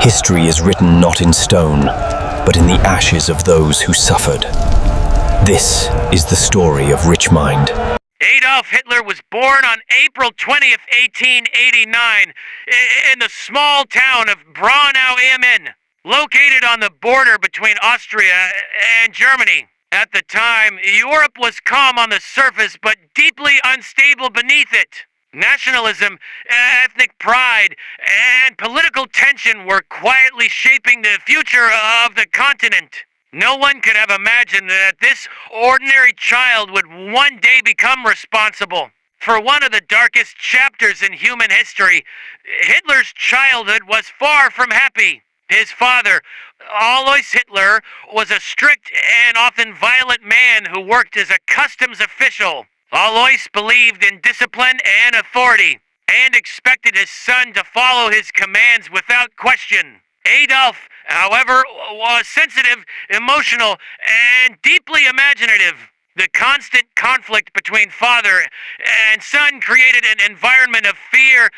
History is written not in stone, but in the ashes of those who suffered. This is the story of Richmind. Adolf Hitler was born on April 20th, 1889, in the small town of Braunau am Inn, located on the border between Austria and Germany. At the time, Europe was calm on the surface, but deeply unstable beneath it. Nationalism, ethnic pride, and political tension were quietly shaping the future of the continent. No one could have imagined that this ordinary child would one day become responsible for one of the darkest chapters in human history. Hitler's childhood was far from happy. His father, Adolf Hitler, was a strict and often violent man who worked as a customs official. Alois believed in discipline and authority, and expected his son to follow his commands without question. Adolf, however, was sensitive, emotional, and deeply imaginative. The constant conflict between father and son created an environment of fear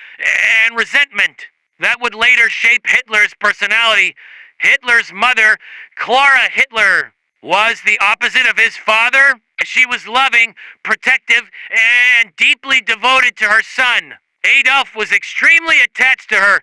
and resentment that would later shape Hitler's personality. Hitler's mother, Clara Hitler, was the opposite of his father. She was loving, protective, and deeply devoted to her son. Adolf was extremely attached to her,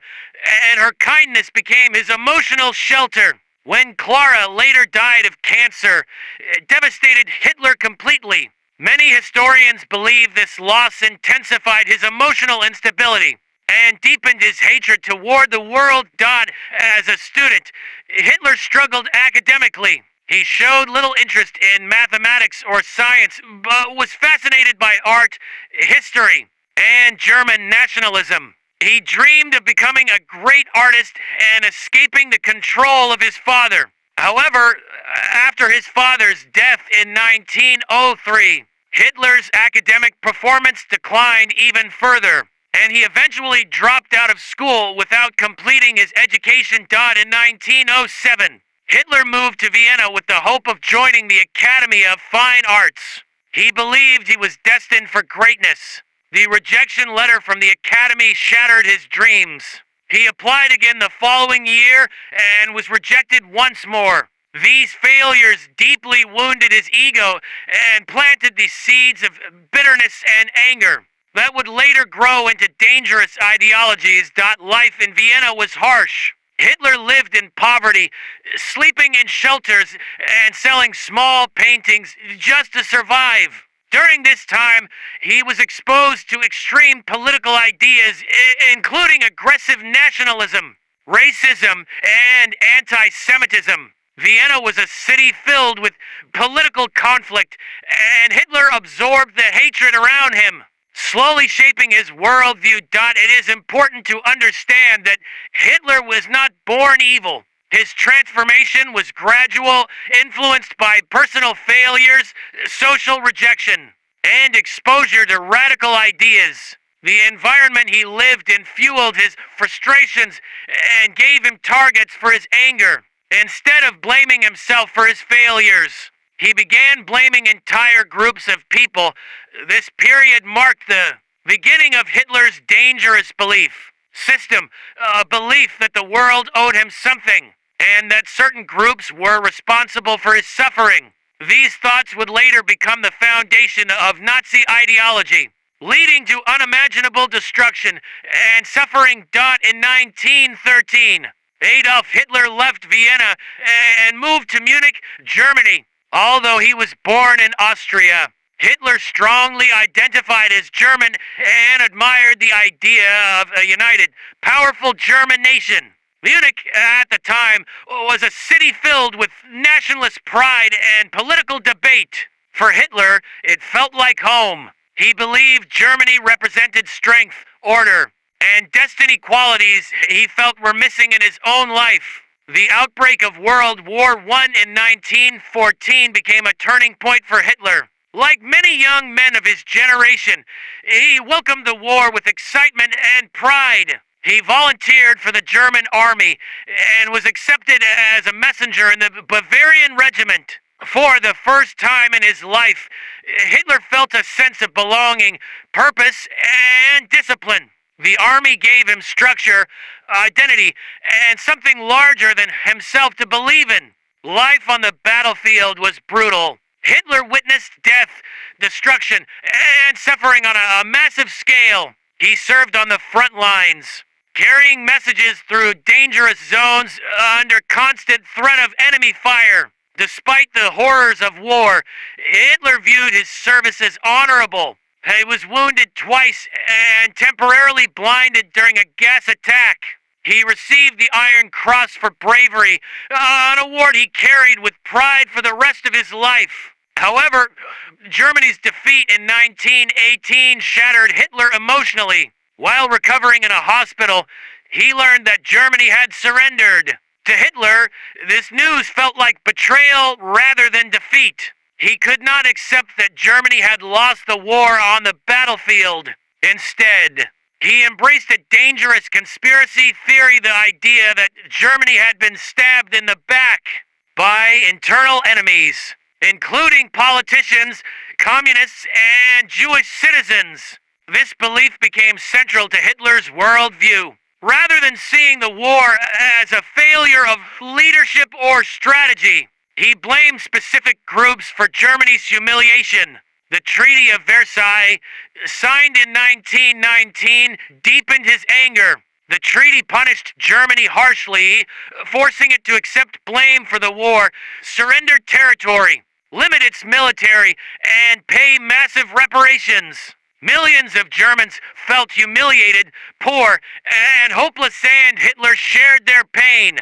and her kindness became his emotional shelter. When Clara later died of cancer, it devastated Hitler completely. Many historians believe this loss intensified his emotional instability and deepened his hatred toward the world. As a student, Hitler struggled academically. He showed little interest in mathematics or science, but was fascinated by art, history, and German nationalism. He dreamed of becoming a great artist and escaping the control of his father. However, after his father's death in 1903, Hitler's academic performance declined even further, and he eventually dropped out of school without completing his education. In 1907, Hitler moved to Vienna with the hope of joining the Academy of Fine Arts. He believed he was destined for greatness. The rejection letter from the Academy shattered his dreams. He applied again the following year and was rejected once more. These failures deeply wounded his ego and planted the seeds of bitterness and anger that would later grow into dangerous ideologies. Life in Vienna was harsh. Hitler lived in poverty, sleeping in shelters and selling small paintings just to survive. During this time, he was exposed to extreme political ideas, including aggressive nationalism, racism, and anti-Semitism. Vienna was a city filled with political conflict, and Hitler absorbed the hatred around him, slowly shaping his worldview. It is important to understand that Hitler was not born evil. His transformation was gradual, influenced by personal failures, social rejection, and exposure to radical ideas. The environment he lived in fueled his frustrations and gave him targets for his anger. Instead of blaming himself for his failures, he began blaming entire groups of people. This period marked the beginning of Hitler's dangerous belief system, a belief that the world owed him something, and that certain groups were responsible for his suffering. These thoughts would later become the foundation of Nazi ideology, leading to unimaginable destruction and suffering. In 1913, Adolf Hitler left Vienna and moved to Munich, Germany. Although he was born in Austria, Hitler strongly identified as German and admired the idea of a united, powerful German nation. Munich, at the time, was a city filled with nationalist pride and political debate. For Hitler, it felt like home. He believed Germany represented strength, order, and destiny, qualities he felt were missing in his own life. The outbreak of World War I in 1914 became a turning point for Hitler. Like many young men of his generation, he welcomed the war with excitement and pride. He volunteered for the German army and was accepted as a messenger in the Bavarian regiment. For the first time in his life, Hitler felt a sense of belonging, purpose, and discipline. The army gave him structure, identity, and something larger than himself to believe in. Life on the battlefield was brutal. Hitler witnessed death, destruction, and suffering on a massive scale. He served on the front lines, carrying messages through dangerous zones under constant threat of enemy fire. Despite the horrors of war, Hitler viewed his service as honorable. He was wounded twice and temporarily blinded during a gas attack. He received the Iron Cross for bravery, an award he carried with pride for the rest of his life. However, Germany's defeat in 1918 shattered Hitler emotionally. While recovering in a hospital, he learned that Germany had surrendered. To Hitler, this news felt like betrayal rather than defeat. He could not accept that Germany had lost the war on the battlefield. Instead, he embraced a dangerous conspiracy theory, the idea that Germany had been stabbed in the back by internal enemies, including politicians, communists, and Jewish citizens. This belief became central to Hitler's worldview. Rather than seeing the war as a failure of leadership or strategy, he blamed specific groups for Germany's humiliation. The Treaty of Versailles, signed in 1919, deepened his anger. The treaty punished Germany harshly, forcing it to accept blame for the war, surrender territory, limit its military, and pay massive reparations. Millions of Germans felt humiliated, poor, and hopeless, and Hitler shared their pain.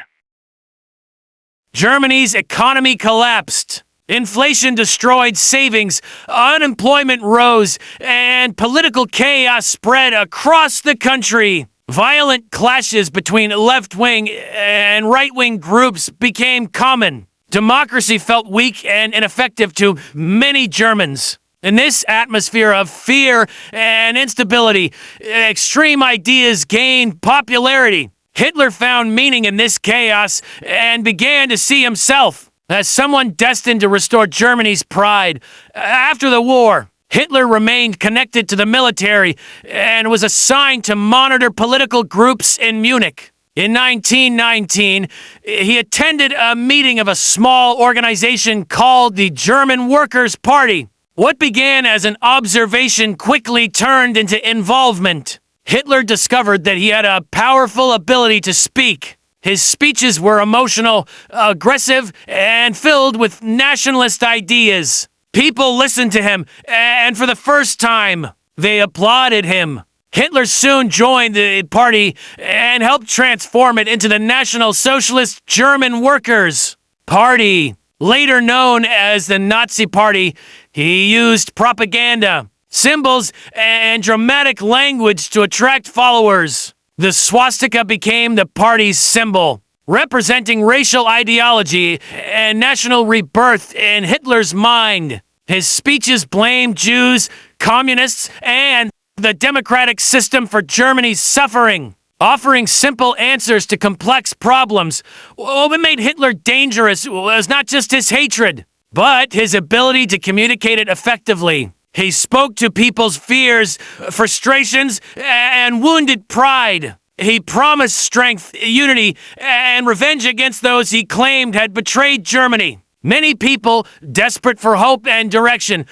Germany's economy collapsed. Inflation destroyed savings, unemployment rose, and political chaos spread across the country. Violent clashes between left-wing and right-wing groups became common. Democracy felt weak and ineffective to many Germans. In this atmosphere of fear and instability, extreme ideas gained popularity. Hitler found meaning in this chaos and began to see himself as someone destined to restore Germany's pride. After the war, Hitler remained connected to the military and was assigned to monitor political groups in Munich. In 1919, he attended a meeting of a small organization called the German Workers' Party. What began as an observation quickly turned into involvement. Hitler discovered that he had a powerful ability to speak. His speeches were emotional, aggressive, and filled with nationalist ideas. People listened to him, and for the first time, they applauded him. Hitler soon joined the party and helped transform it into the National Socialist German Workers' Party. Later known as the Nazi Party, he used propaganda, symbols, and dramatic language to attract followers. The swastika became the party's symbol, representing racial ideology and national rebirth in Hitler's mind. His speeches blamed Jews, communists, and the democratic system for Germany's suffering. Offering simple answers to complex problems. What made Hitler dangerous was not just his hatred, but his ability to communicate it effectively. He spoke to people's fears, frustrations, and wounded pride. He promised strength, unity, and revenge against those he claimed had betrayed Germany. Many people, desperate for hope and direction,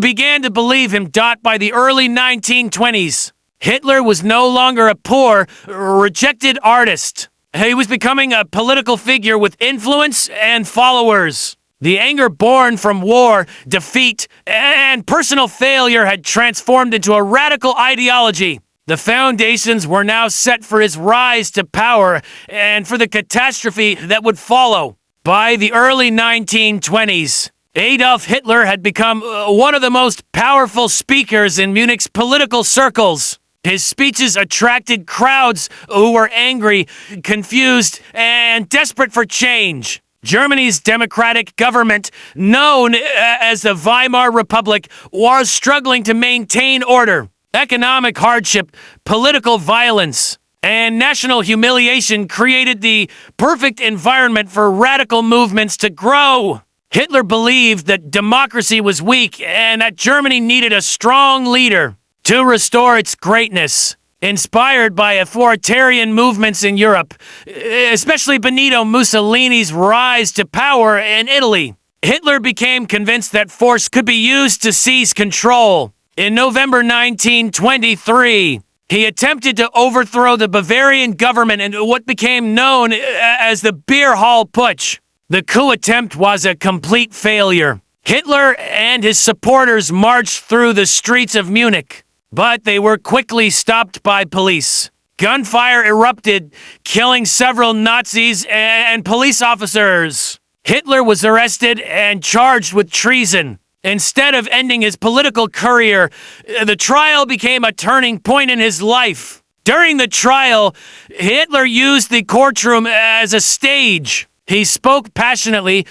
began to believe him. By the early 1920s, Hitler was no longer a poor, rejected artist. He was becoming a political figure with influence and followers. The anger born from war, defeat, and personal failure had transformed into a radical ideology. The foundations were now set for his rise to power and for the catastrophe that would follow. By the early 1920s, Adolf Hitler had become one of the most powerful speakers in Munich's political circles. His speeches attracted crowds who were angry, confused, and desperate for change. Germany's democratic government, known as the Weimar Republic, was struggling to maintain order. Economic hardship, political violence, and national humiliation created the perfect environment for radical movements to grow. Hitler believed that democracy was weak and that Germany needed a strong leader to restore its greatness. Inspired by authoritarian movements in Europe, especially Benito Mussolini's rise to power in Italy, Hitler became convinced that force could be used to seize control. In November 1923, he attempted to overthrow the Bavarian government in what became known as the Beer Hall Putsch. The coup attempt was a complete failure. Hitler and his supporters marched through the streets of Munich, but they were quickly stopped by police. Gunfire erupted, killing several Nazis and police officers. Hitler was arrested and charged with treason. Instead of ending his political career, the trial became a turning point in his life. During the trial, Hitler used the courtroom as a stage. He spoke passionately,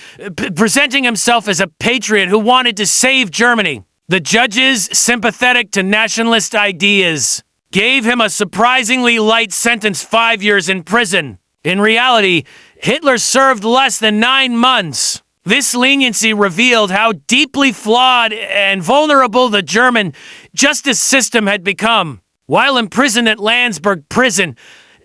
presenting himself as a patriot who wanted to save Germany. The judges, sympathetic to nationalist ideas, gave him a surprisingly light sentence, 5 years in prison. In reality, Hitler served less than 9 months. This leniency revealed how deeply flawed and vulnerable the German justice system had become. While imprisoned at Landsberg prison,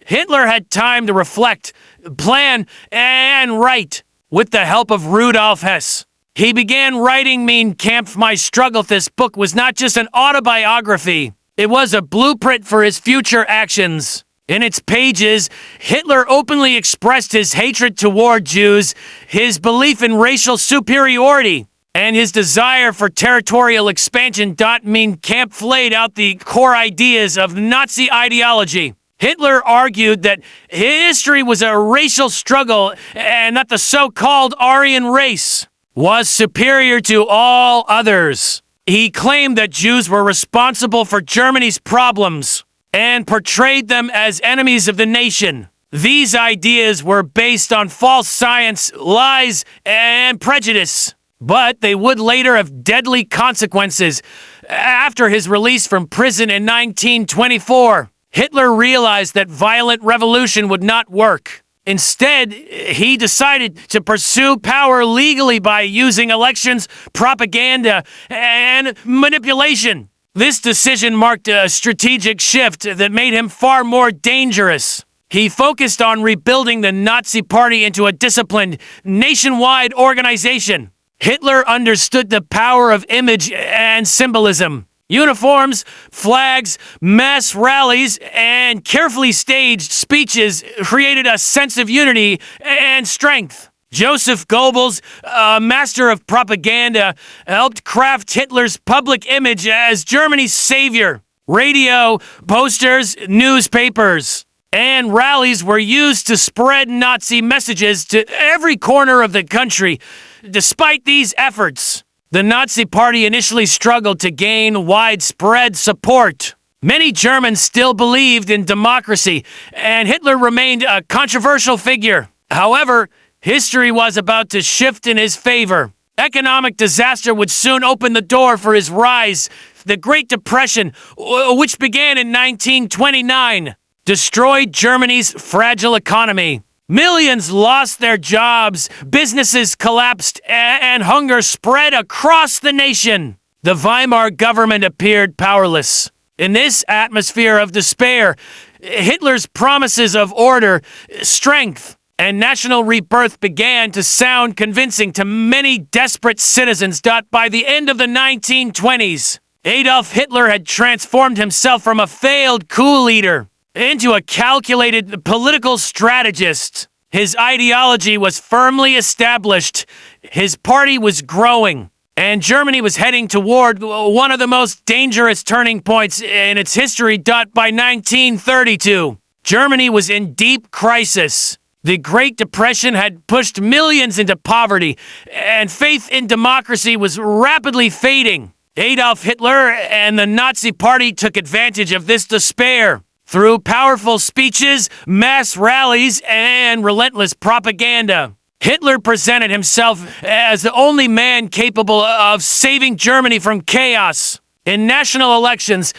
Hitler had time to reflect, plan, and write. With the help of Rudolf Hess, he began writing Mein Kampf, My Struggle. This book was not just an autobiography. It was a blueprint for his future actions. In its pages, Hitler openly expressed his hatred toward Jews, his belief in racial superiority, and his desire for territorial expansion. Mein Kampf laid out the core ideas of Nazi ideology. Hitler argued that history was a racial struggle and that the so-called Aryan race was superior to all others. He claimed that Jews were responsible for Germany's problems and portrayed them as enemies of the nation. These ideas were based on false science, lies, and prejudice, but they would later have deadly consequences. After his release from prison in 1924, Hitler realized that violent revolution would not work. Instead, he decided to pursue power legally by using elections, propaganda, and manipulation. This decision marked a strategic shift that made him far more dangerous. He focused on rebuilding the Nazi Party into a disciplined, nationwide organization. Hitler understood the power of image and symbolism. Uniforms, flags, mass rallies, and carefully staged speeches created a sense of unity and strength. Joseph Goebbels, a master of propaganda, helped craft Hitler's public image as Germany's savior. Radio, posters, newspapers, and rallies were used to spread Nazi messages to every corner of the country. Despite these efforts, the Nazi Party initially struggled to gain widespread support. Many Germans still believed in democracy, and Hitler remained a controversial figure. However, history was about to shift in his favor. Economic disaster would soon open the door for his rise. The Great Depression, which began in 1929, destroyed Germany's fragile economy. Millions lost their jobs, businesses collapsed, and hunger spread across the nation. The Weimar government appeared powerless. In this atmosphere of despair, Hitler's promises of order, strength, and national rebirth began to sound convincing to many desperate citizens. By the end of the 1920s, Adolf Hitler had transformed himself from a failed coup leader into a calculated political strategist. His ideology was firmly established, his party was growing, and Germany was heading toward one of the most dangerous turning points in its history. By 1932, Germany was in deep crisis. The Great Depression had pushed millions into poverty, and faith in democracy was rapidly fading. Adolf Hitler and the Nazi Party took advantage of this despair. Through powerful speeches, mass rallies, and relentless propaganda, Hitler presented himself as the only man capable of saving Germany from chaos. In national elections,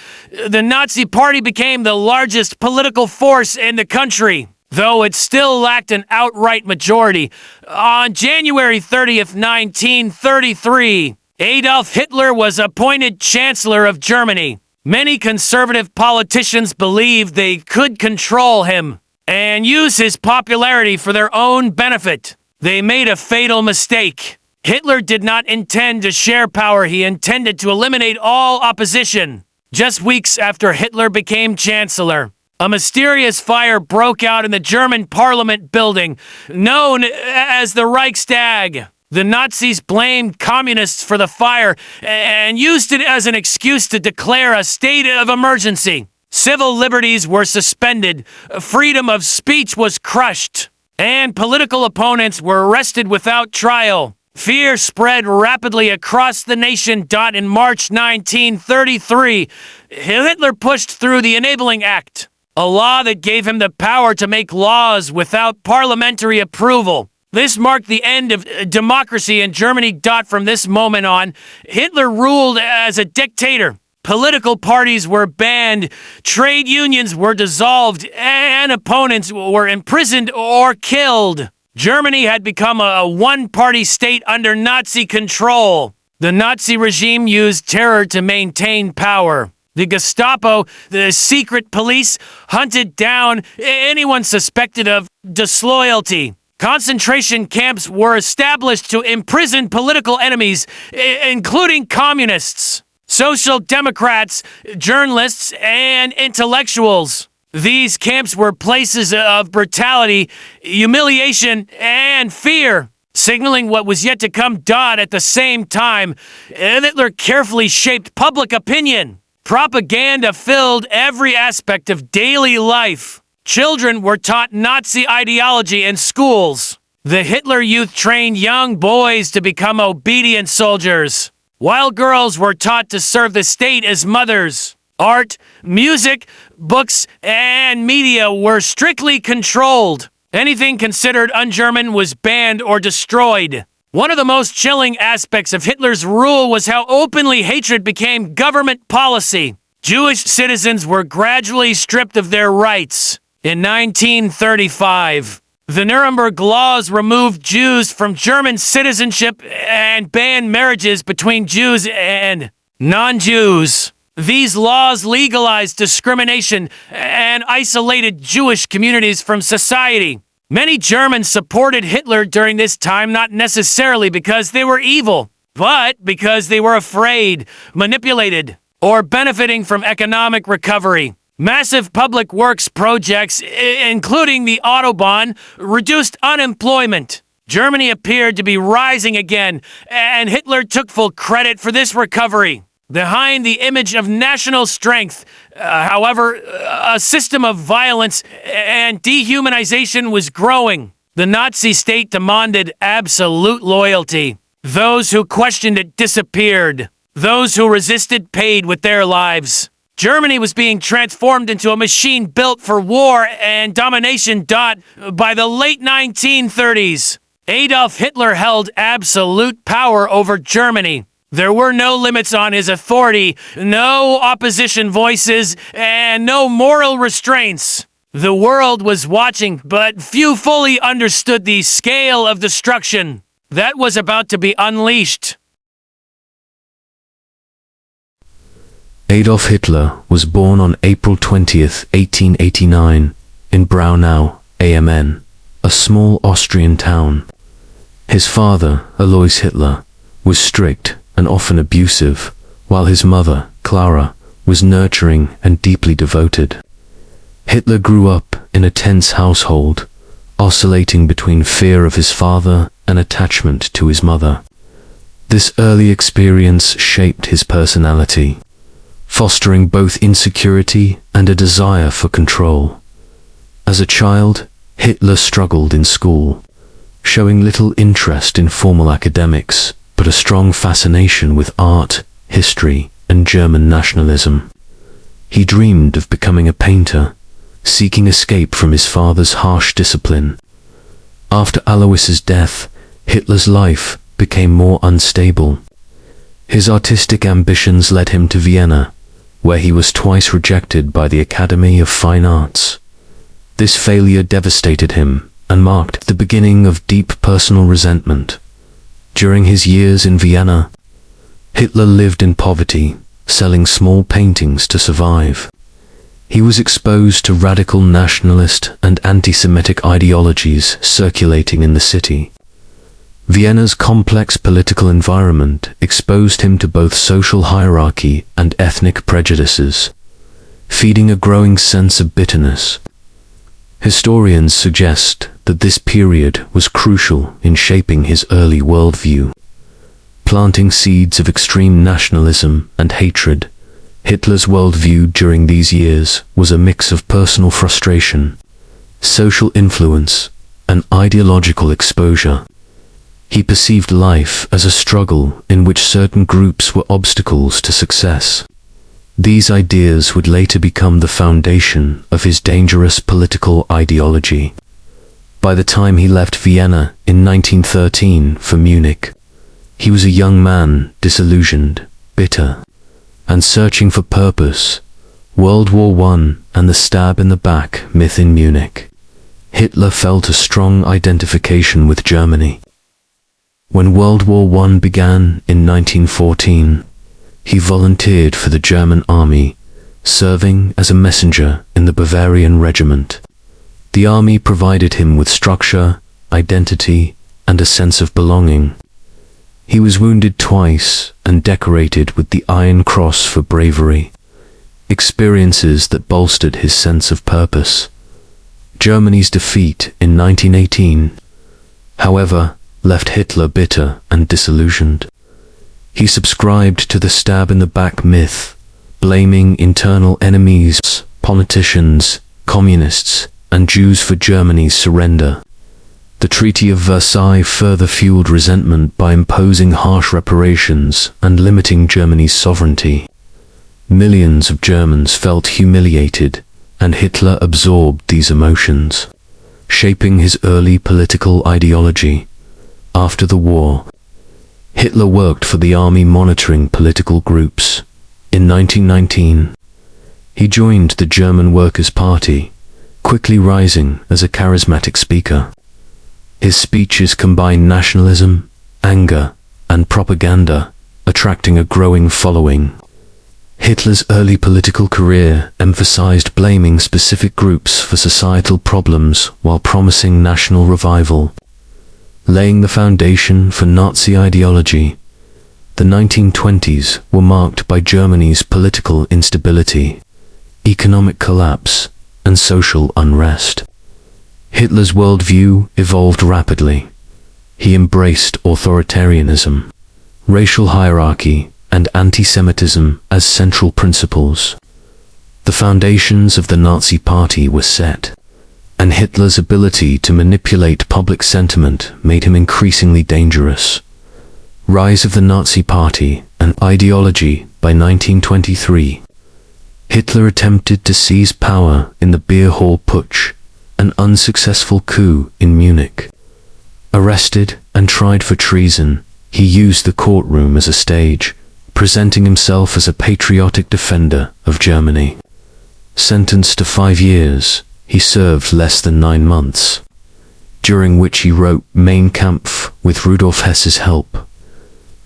the Nazi Party became the largest political force in the country, though it still lacked an outright majority. On January 30th, 1933, Adolf Hitler was appointed Chancellor of Germany. Many conservative politicians believed they could control him and use his popularity for their own benefit. They made a fatal mistake. Hitler did not intend to share power. He intended to eliminate all opposition. Just weeks after Hitler became chancellor, a mysterious fire broke out in the German parliament building, known as the Reichstag. The Nazis blamed communists for the fire and used it as an excuse to declare a state of emergency. Civil liberties were suspended, freedom of speech was crushed, and political opponents were arrested without trial. Fear spread rapidly across the nation. In March 1933, Hitler pushed through the Enabling Act, a law that gave him the power to make laws without parliamentary approval. This marked the end of democracy in Germany. From this moment on, Hitler ruled as a dictator. Political parties were banned, trade unions were dissolved, and opponents were imprisoned or killed. Germany had become a one-party state under Nazi control. The Nazi regime used terror to maintain power. The Gestapo, the secret police, hunted down anyone suspected of disloyalty. Concentration camps were established to imprison political enemies, including communists, social democrats, journalists, and intellectuals. These camps were places of brutality, humiliation, and fear, signaling what was yet to come. At the same time, Hitler carefully shaped public opinion. Propaganda filled every aspect of daily life. Children were taught Nazi ideology in schools. The Hitler Youth trained young boys to become obedient soldiers, while girls were taught to serve the state as mothers. Art, music, books, and media were strictly controlled. Anything considered un-German was banned or destroyed. One of the most chilling aspects of Hitler's rule was how openly hatred became government policy. Jewish citizens were gradually stripped of their rights. In 1935, the Nuremberg laws removed Jews from German citizenship and banned marriages between Jews and non-Jews. These laws legalized discrimination and isolated Jewish communities from society. Many Germans supported Hitler during this time, not necessarily because they were evil, but because they were afraid, manipulated, or benefiting from economic recovery. Massive public works projects, including the Autobahn, reduced unemployment. Germany appeared to be rising again, and Hitler took full credit for this recovery. Behind the image of national strength, however, a system of violence and dehumanization was growing. The Nazi state demanded absolute loyalty. Those who questioned it disappeared. Those who resisted paid with their lives. Germany was being transformed into a machine built for war and domination. By the late 1930s, Adolf Hitler held absolute power over Germany. There were no limits on his authority, no opposition voices, and no moral restraints. The world was watching, but few fully understood the scale of destruction that was about to be unleashed. Adolf Hitler was born on April 20th, 1889, in Braunau, am, a small Austrian town. His father, Alois Hitler, was strict and often abusive, while his mother, Clara, was nurturing and deeply devoted. Hitler grew up in a tense household, oscillating between fear of his father and attachment to his mother. This early experience shaped his personality, fostering both insecurity and a desire for control. As a child, Hitler struggled in school, showing little interest in formal academics, but a strong fascination with art, history, and German nationalism. He dreamed of becoming a painter, seeking escape from his father's harsh discipline. After Alois's death, Hitler's life became more unstable. His artistic ambitions led him to Vienna, where he was twice rejected by the Academy of Fine Arts. This failure devastated him and marked the beginning of deep personal resentment. During his years in Vienna, Hitler lived in poverty, selling small paintings to survive. He was exposed to radical nationalist and anti-Semitic ideologies circulating in the city. Vienna's complex political environment exposed him to both social hierarchy and ethnic prejudices, feeding a growing sense of bitterness. Historians suggest that this period was crucial in shaping his early worldview. Planting seeds of extreme nationalism and hatred, Hitler's worldview during these years was a mix of personal frustration, social influence, and ideological exposure. He perceived life as a struggle in which certain groups were obstacles to success. These ideas would later become the foundation of his dangerous political ideology. By the time he left Vienna in 1913 for Munich, he was a young man, disillusioned, bitter, and searching for purpose. World War I and the stab in the back myth in Munich. Hitler felt a strong identification with Germany. When World War I began in 1914, he volunteered for the German army, serving as a messenger in the Bavarian regiment. The army provided him with structure, identity, and a sense of belonging. He was wounded twice and decorated with the Iron Cross for bravery, experiences that bolstered his sense of purpose. Germany's defeat in 1918, however, left Hitler bitter and disillusioned. He subscribed to the stab-in-the-back myth, blaming internal enemies, politicians, communists, and Jews for Germany's surrender. The Treaty of Versailles further fueled resentment by imposing harsh reparations and limiting Germany's sovereignty. Millions of Germans felt humiliated, and Hitler absorbed these emotions, shaping his early political ideology. After the war, Hitler worked for the army monitoring political groups. In 1919, he joined the German Workers' Party, quickly rising as a charismatic speaker. His speeches combined nationalism, anger, and propaganda, attracting a growing following. Hitler's early political career emphasized blaming specific groups for societal problems while promising national revival. Laying the foundation for Nazi ideology, the 1920s were marked by Germany's political instability, economic collapse, and social unrest. Hitler's worldview evolved rapidly. He embraced authoritarianism, racial hierarchy, and anti-Semitism as central principles. The foundations of the Nazi Party were set, and Hitler's ability to manipulate public sentiment made him increasingly dangerous. Rise of the Nazi Party and ideology. By 1923, Hitler attempted to seize power in the Beer Hall Putsch, an unsuccessful coup in Munich. Arrested and tried for treason, he used the courtroom as a stage, presenting himself as a patriotic defender of Germany. Sentenced to 5 years, he served less than 9 months, during which he wrote Mein Kampf with Rudolf Hess's help.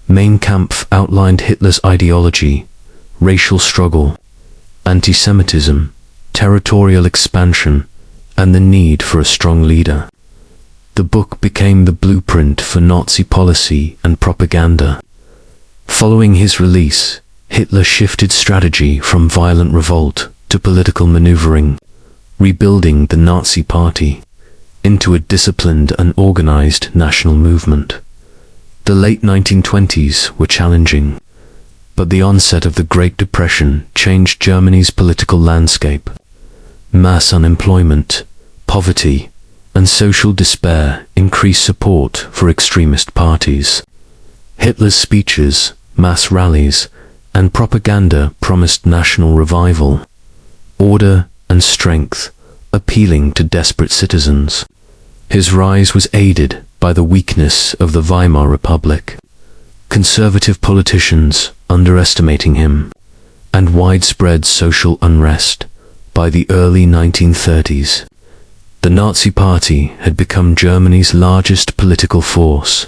Mein Kampf outlined Hitler's ideology, racial struggle, anti-Semitism, territorial expansion, and the need for a strong leader. The book became the blueprint for Nazi policy and propaganda. Following his release, Hitler shifted strategy from violent revolt to political maneuvering, rebuilding the Nazi Party into a disciplined and organized national movement. The late 1920s were challenging, but the onset of the Great Depression changed Germany's political landscape. Mass unemployment, poverty, and social despair increased support for extremist parties. Hitler's speeches, mass rallies, and propaganda promised national revival, order and strength, appealing to desperate citizens. His rise was aided by the weakness of the Weimar Republic, conservative politicians underestimating him, and widespread social unrest. By the early 1930s, the Nazi Party had become Germany's largest political force.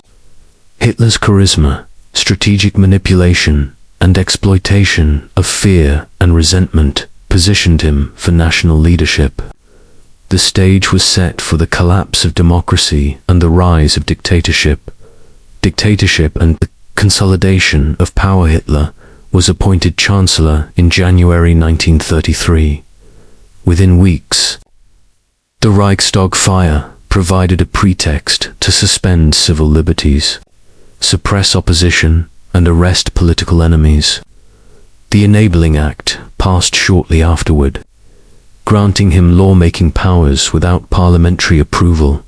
Hitler's charisma, strategic manipulation, and exploitation of fear and resentment positioned him for national leadership. The stage was set for the collapse of democracy and the rise of dictatorship. Dictatorship and the consolidation of power. Hitler was appointed Chancellor in January 1933. Within weeks, the Reichstag fire provided a pretext to suspend civil liberties, suppress opposition, and arrest political enemies. The Enabling Act passed shortly afterward, granting him lawmaking powers without parliamentary approval,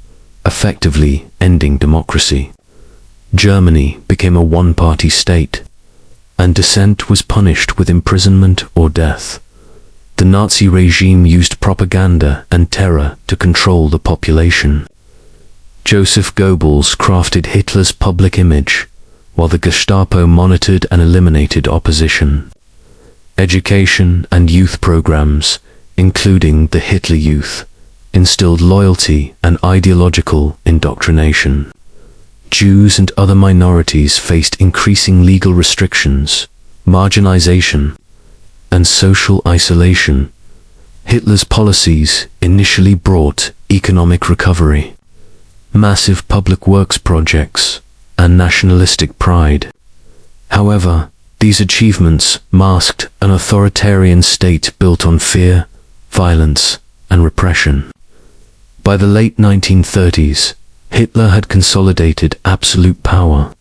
effectively ending democracy. Germany became a one-party state, and dissent was punished with imprisonment or death. The Nazi regime used propaganda and terror to control the population. Joseph Goebbels crafted Hitler's public image, while the Gestapo monitored and eliminated opposition. Education and youth programs, including the Hitler Youth, instilled loyalty and ideological indoctrination. Jews and other minorities faced increasing legal restrictions, marginalization, and social isolation. Hitler's policies initially brought economic recovery, massive public works projects, and nationalistic pride. However, these achievements masked an authoritarian state built on fear, violence, and repression. By the late 1930s, Hitler had consolidated absolute power,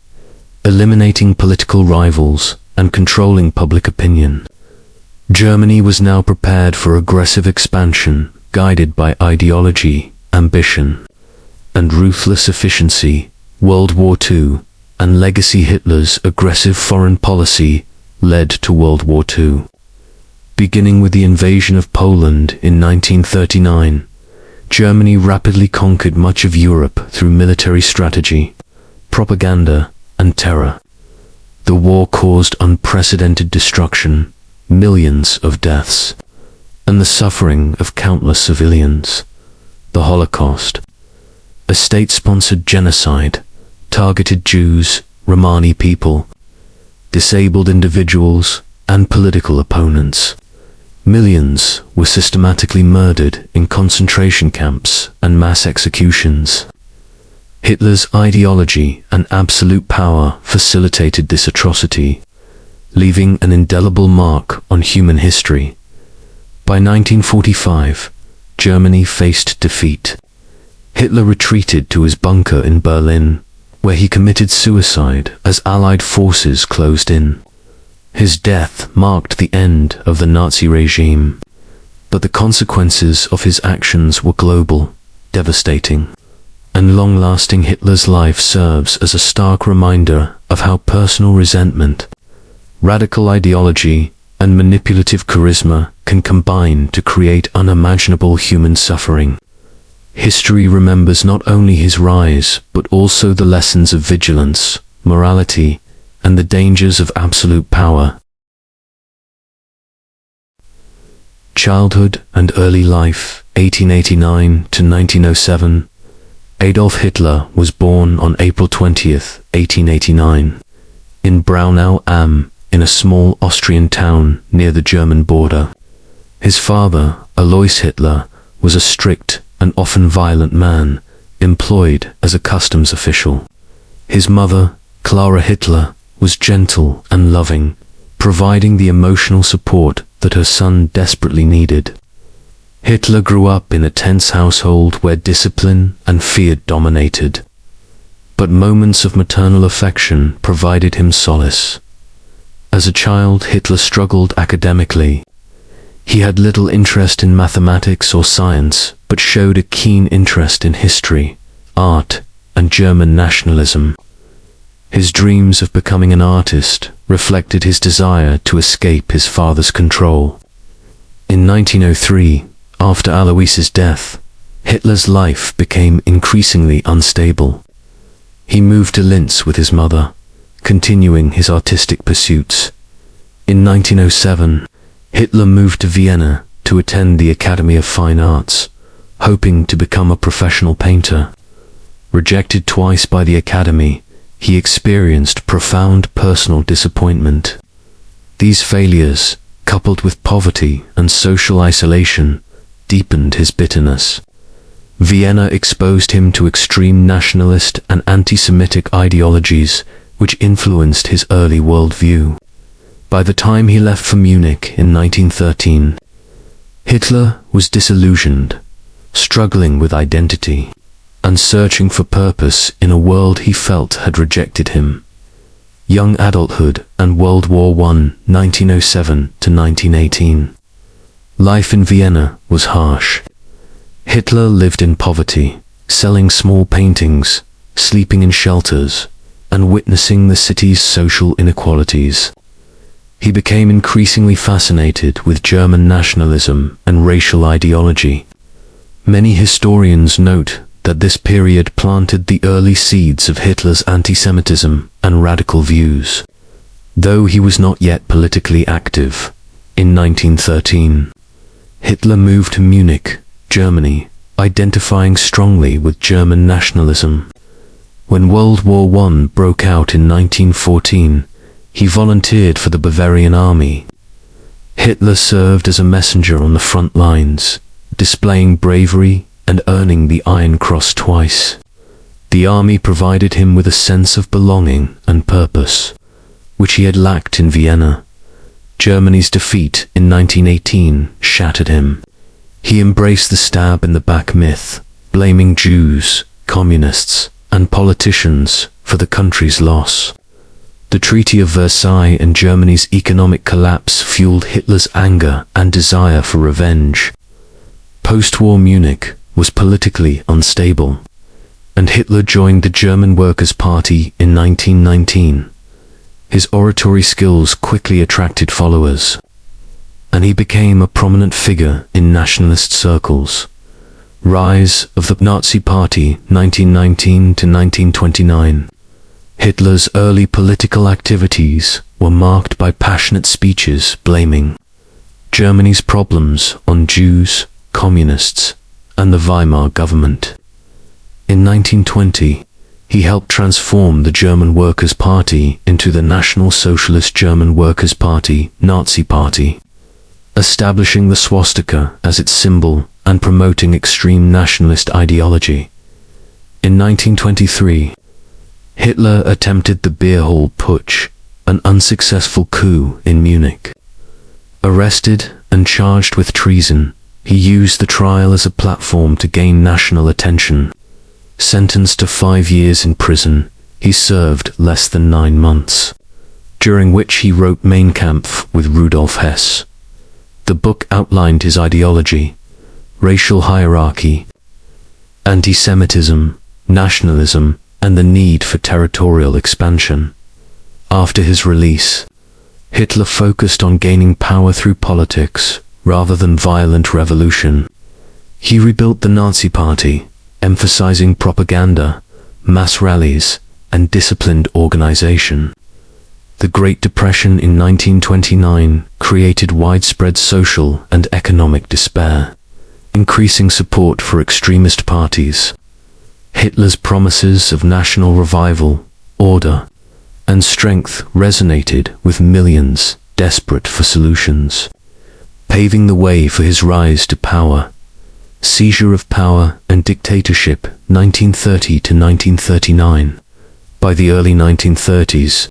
eliminating political rivals and controlling public opinion. Germany was now prepared for aggressive expansion, guided by ideology, ambition, and ruthless efficiency. World War II and legacy. Hitler's aggressive foreign policy led to World War II. Beginning with the invasion of Poland in 1939, Germany rapidly conquered much of Europe through military strategy, propaganda, and terror. The war caused unprecedented destruction, millions of deaths, and the suffering of countless civilians. The Holocaust, a state-sponsored genocide, targeted Jews, Romani people, disabled individuals, and political opponents. Millions were systematically murdered in concentration camps and mass executions. Hitler's ideology and absolute power facilitated this atrocity, leaving an indelible mark on human history. By 1945, Germany faced defeat. Hitler retreated to his bunker in Berlin, where he committed suicide as Allied forces closed in. His death marked the end of the Nazi regime, but the consequences of his actions were global, devastating, and long-lasting. Hitler's life serves as a stark reminder of how personal resentment, radical ideology, and manipulative charisma can combine to create unimaginable human suffering. History remembers not only his rise, but also the lessons of vigilance, morality, and the dangers of absolute power. Childhood and early life, 1889 to 1907. Adolf Hitler was born on April 20th, 1889, in Braunau am, in a small Austrian town near the German border. His father, Alois Hitler, was a strict and often violent man, employed as a customs official. His mother, Clara Hitler, was gentle and loving, providing the emotional support that her son desperately needed. Hitler grew up in a tense household where discipline and fear dominated, but moments of maternal affection provided him solace. As a child, Hitler struggled academically. He had little interest in mathematics or science, but showed a keen interest in history, art, and German nationalism. His dreams of becoming an artist reflected his desire to escape his father's control. In 1903, after Alois's death, Hitler's life became increasingly unstable. He moved to Linz with his mother, continuing his artistic pursuits. In 1907, Hitler moved to Vienna to attend the Academy of Fine Arts, hoping to become a professional painter. Rejected twice by the Academy, he experienced profound personal disappointment. These failures, coupled with poverty and social isolation, deepened his bitterness. Vienna exposed him to extreme nationalist and anti-Semitic ideologies, which influenced his early worldview. By the time he left for Munich in 1913, Hitler was disillusioned, struggling with identity, and searching for purpose in a world he felt had rejected him. Young adulthood and World War I, 1907 to 1918. Life in Vienna was harsh. Hitler lived in poverty, selling small paintings, sleeping in shelters, and witnessing the city's social inequalities. He became increasingly fascinated with German nationalism and racial ideology. Many historians note that this period planted the early seeds of Hitler's anti-Semitism and radical views. Though he was not yet politically active, in 1913, Hitler moved to Munich, Germany, identifying strongly with German nationalism. When World War I broke out in 1914, he volunteered for the Bavarian army. Hitler served as a messenger on the front lines, displaying bravery and earning the Iron Cross twice. The army provided him with a sense of belonging and purpose, which he had lacked in Vienna. Germany's defeat in 1918 shattered him. He embraced the stab in the back myth, blaming Jews, communists, and politicians for the country's loss. The Treaty of Versailles and Germany's economic collapse fueled Hitler's anger and desire for revenge. Post-war Munich was politically unstable, and Hitler joined the German Workers' Party in 1919. His oratory skills quickly attracted followers, and he became a prominent figure in nationalist circles. Rise of the Nazi Party, 1919 to 1929. Hitler's early political activities were marked by passionate speeches blaming Germany's problems on Jews, communists, and the Weimar government. In 1920, he helped transform the German Workers' Party into the National Socialist German Workers' Party, Nazi Party, establishing the swastika as its symbol and promoting extreme nationalist ideology. In 1923, Hitler attempted the beer hall putsch, an unsuccessful coup in Munich. Arrested and charged with treason, he used the trial as a platform to gain national attention. Sentenced to 5 years in prison, he served less than 9 months, during which he wrote Mein Kampf with Rudolf Hess. The book outlined his ideology, racial hierarchy, anti-Semitism, nationalism, and the need for territorial expansion. After his release, Hitler focused on gaining power through politics rather than violent revolution. He rebuilt the Nazi Party, emphasizing propaganda, mass rallies, and disciplined organization. The Great Depression in 1929 created widespread social and economic despair, increasing support for extremist parties. Hitler's promises of national revival, order, and strength resonated with millions desperate for solutions, paving the way for his rise to power. Seizure of power and dictatorship, 1930 to 1939. By the early 1930s,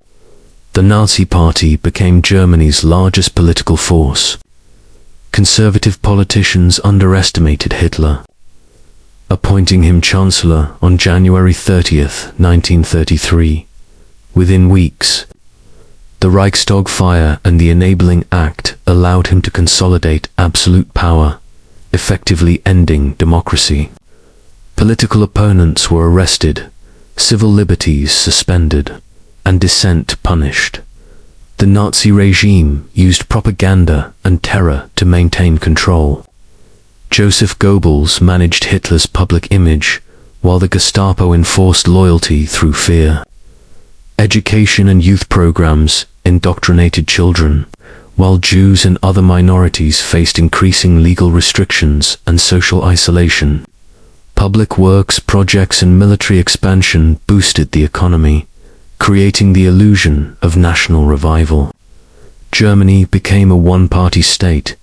the Nazi Party became Germany's largest political force. Conservative politicians underestimated Hitler, appointing him Chancellor on January 30th, 1933. Within weeks, the Reichstag fire and the Enabling Act allowed him to consolidate absolute power, effectively ending democracy. Political opponents were arrested, civil liberties suspended, and dissent punished. The Nazi regime used propaganda and terror to maintain control. Joseph Goebbels managed Hitler's public image, while the Gestapo enforced loyalty through fear. Education and youth programs indoctrinated children, while Jews and other minorities faced increasing legal restrictions and social isolation. Public works projects and military expansion boosted the economy, creating the illusion of national revival. Germany became a one-party state,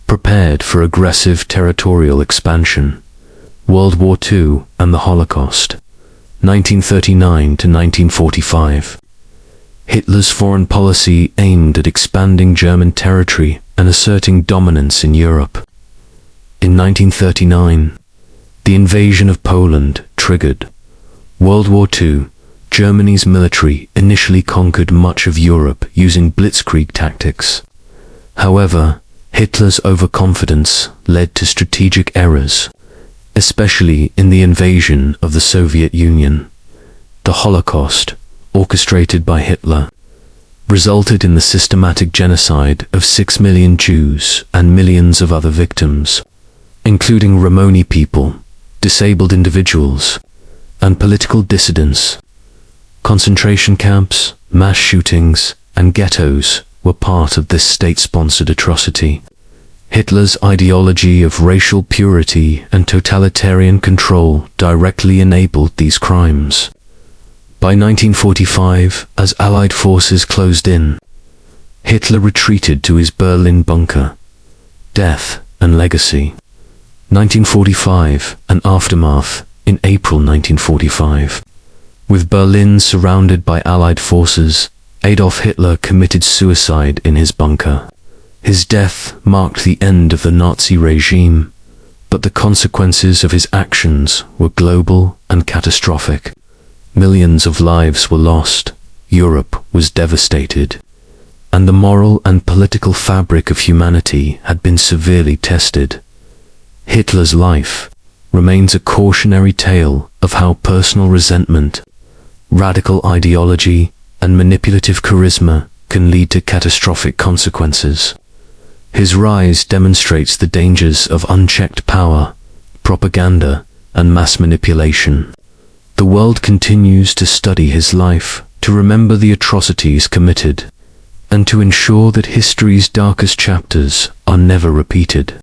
prepared for aggressive territorial expansion. World War II and the Holocaust, 1939 to 1945. Hitler's foreign policy aimed at expanding German territory and asserting dominance in Europe. In 1939, the invasion of Poland triggered World War II. Germany's military initially conquered much of Europe using blitzkrieg tactics. However, Hitler's overconfidence led to strategic errors, especially in the invasion of the Soviet Union. The Holocaust, orchestrated by Hitler, resulted in the systematic genocide of 6 million Jews and millions of other victims, including Romani people, disabled individuals, and political dissidents. Concentration camps, mass shootings, and ghettos were part of this state-sponsored atrocity. Hitler's ideology of racial purity and totalitarian control directly enabled these crimes. By 1945, as Allied forces closed in, Hitler retreated to his Berlin bunker. Death and legacy. 1945 and aftermath in April 1945. With Berlin surrounded by Allied forces, Adolf Hitler committed suicide in his bunker. His death marked the end of the Nazi regime, but the consequences of his actions were global and catastrophic. Millions of lives were lost, Europe was devastated, and the moral and political fabric of humanity had been severely tested. Hitler's life remains a cautionary tale of how personal resentment, radical ideology, and manipulative charisma can lead to catastrophic consequences. His rise demonstrates the dangers of unchecked power, propaganda, and mass manipulation. The world continues to study his life, to remember the atrocities committed, and to ensure that history's darkest chapters are never repeated.